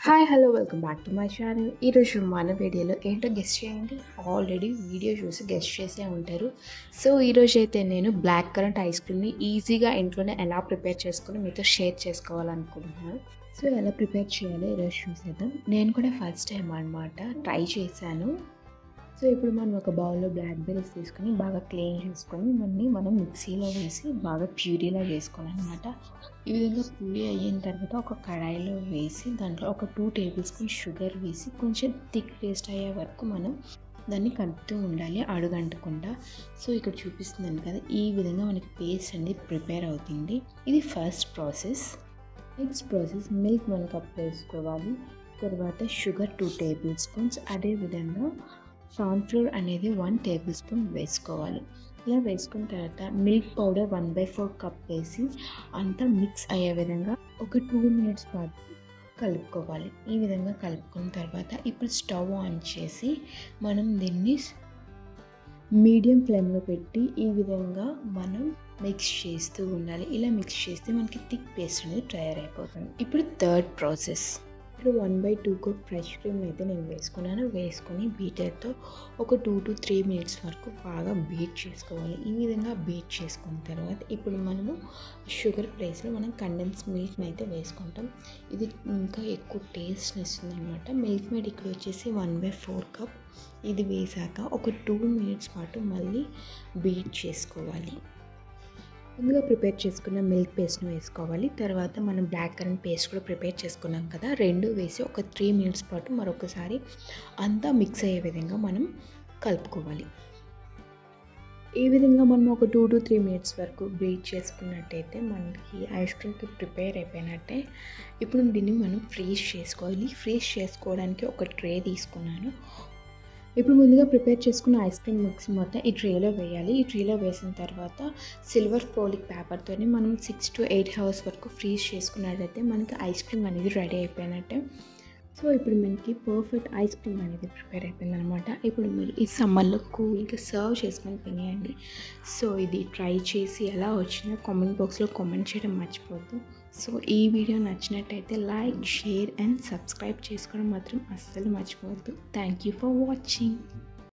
Hi hello welcome back to my channel. ఈరోజు మన వీడియోలో ఏంటో గెస్ట్ చేయండి. ఆల్రెడీ వీడియో చూసి గెస్ట్ చేసే ఉంటారు. సో ఈరోజు అయితే నేను బ్లాక్ కరెంట్ ఐస్ క్రీమ్ని ఈజీగా ఇంట్లోనే ఎలా ప్రిపేర్ చేసుకుని మీతో షేర్ చేసుకోవాలనుకుంటున్నాను. సో ఎలా ప్రిపేర్ చేయాలో ఈరోజు చూసేద్దాం. నేను కూడా ఫస్ట్ టైం అనమాట ట్రై చేశాను. సో ఇప్పుడు మనం ఒక బౌల్లో బ్లాక్ బెర్రీస్ తీసుకొని బాగా క్లీన్ చేసుకొని మనం మిక్సీలో వేసి బాగా ప్యూరీలా చేసుకోవాలన్నమాట. ఈ విధంగా ప్యూరీ అయిన తర్వాత ఒక కడాయిలో వేసి దాంట్లో ఒక 2 టేబుల్ స్పూన్ షుగర్ వేసి కొంచెం థిక్ పేస్ట్ అయ్యే వరకు మనం దాన్ని కలుపుతూ ఉండాలి అడుగంటకుండా. సో ఇక్కడ చూపిస్తున్నాను కదా, ఈ విధంగా మనకి పేస్ట్ అనేది ప్రిపేర్ అవుతుంది. ఇది first process. Next process, milk 1 cup వేసుకోవాలి. తర్వాత షుగర్ 2 టేబుల్ స్పూన్స్, అదేవిధంగా కార్న్‌ఫ్లోర్ అనేది 1 టేబుల్ స్పూన్ వేసుకోవాలి. ఇలా వేసుకున్న తర్వాత మిల్క్ పౌడర్ 1/4 కప్ వేసి అంతా మిక్స్ అయ్యే విధంగా ఒక 2 మినిట్స్ పాటు కలుపుకోవాలి. ఈ విధంగా కలుపుకున్న తర్వాత ఇప్పుడు స్టవ్ ఆన్ చేసి మనం దీన్ని మీడియం ఫ్లేమ్లో పెట్టి ఈ విధంగా మనం మిక్స్ చేస్తూ ఉండాలి. ఇలా మిక్స్ చేస్తే మనకి థిక్ పేస్ట్ అనేది తయారైపోతుంది. ఇప్పుడు థర్డ్ ప్రాసెస్, ఇప్పుడు 1/2 కప్ ఫ్రెష్ క్రీమ్ అయితే నేను వేసుకొని బీటర్తో ఒక 2 to 3 మినిట్స్ వరకు బాగా బీట్ చేసుకోవాలి. ఈ విధంగా బీట్ చేసుకున్న తర్వాత ఇప్పుడు మనము షుగర్ ప్లేస్లో మనం కండెన్స్ మిల్క్ని అయితే వేసుకుంటాం. ఇది ఇంకా ఎక్కువ టేస్ట్ని ఇస్తుంది అనమాట. మిల్క్ మేడ్ ఇక్కడ వచ్చేసి 1/4 కప్. ఇది వేసాక ఒక 2 మినిట్స్ పాటు మళ్ళీ బీట్ చేసుకోవాలి. ముందుగా ప్రిపేర్ చేసుకున్న మిల్క్ పేస్ట్ని వేసుకోవాలి. తర్వాత మనం బ్లాక్ కరెంట్ పేస్ట్ కూడా ప్రిపేర్ చేసుకున్నాం కదా, 2 వేసి ఒక 3 మినిట్స్ పాటు మరొకసారి అంతా మిక్స్ అయ్యే విధంగా మనం కలుపుకోవాలి. ఈ విధంగా మనం ఒక 2 to 3 మినిట్స్ వరకు బీట్ చేసుకున్నట్టయితే మనకి ఐస్ క్రీమ్కి ప్రిపేర్ అయిపోయినట్టే. ఇప్పుడు దీన్ని మనం ఫ్రీజ్ చేసుకోవాలి. ఫ్రీజ్ చేసుకోవడానికి ఒక ట్రే తీసుకున్నాను. ఇప్పుడు ముందుగా ప్రిపేర్ చేసుకున్న ఐస్ క్రీమ్ మిక్స్ మొత్తం ఈ ట్రేలో వేయాలి. ఈ ట్రేలో వేసిన తర్వాత సిల్వర్ ఫోయిల్ పేపర్తో మనం 6 to 8 అవర్స్ వరకు ఫ్రీజ్ చేసుకున్నట్లయితే మనకి ఐస్ క్రీమ్ అనేది రెడీ అయిపోయినట్టే. సో ఇప్పుడు మనకి పర్ఫెక్ట్ ఐస్ క్రీమ్ అనేది ప్రిపేర్ అయిపోయింది అనమాట. ఇప్పుడు మీరు ఈ సమ్మర్లో కూల్గా సర్వ్ చేసుకొని తినేయండి. సో ఇది ట్రై చేసి ఎలా వచ్చిందో కామెంట్ బాక్స్లో కామెంట్ చేయడం మర్చిపోద్దు. సో ఈ వీడియో నచ్చినట్టయితే లైక్, షేర్ అండ్ సబ్స్క్రైబ్ చేసుకోవడం మాత్రం అస్సలు మర్చిపోవద్దు. Thank you for watching.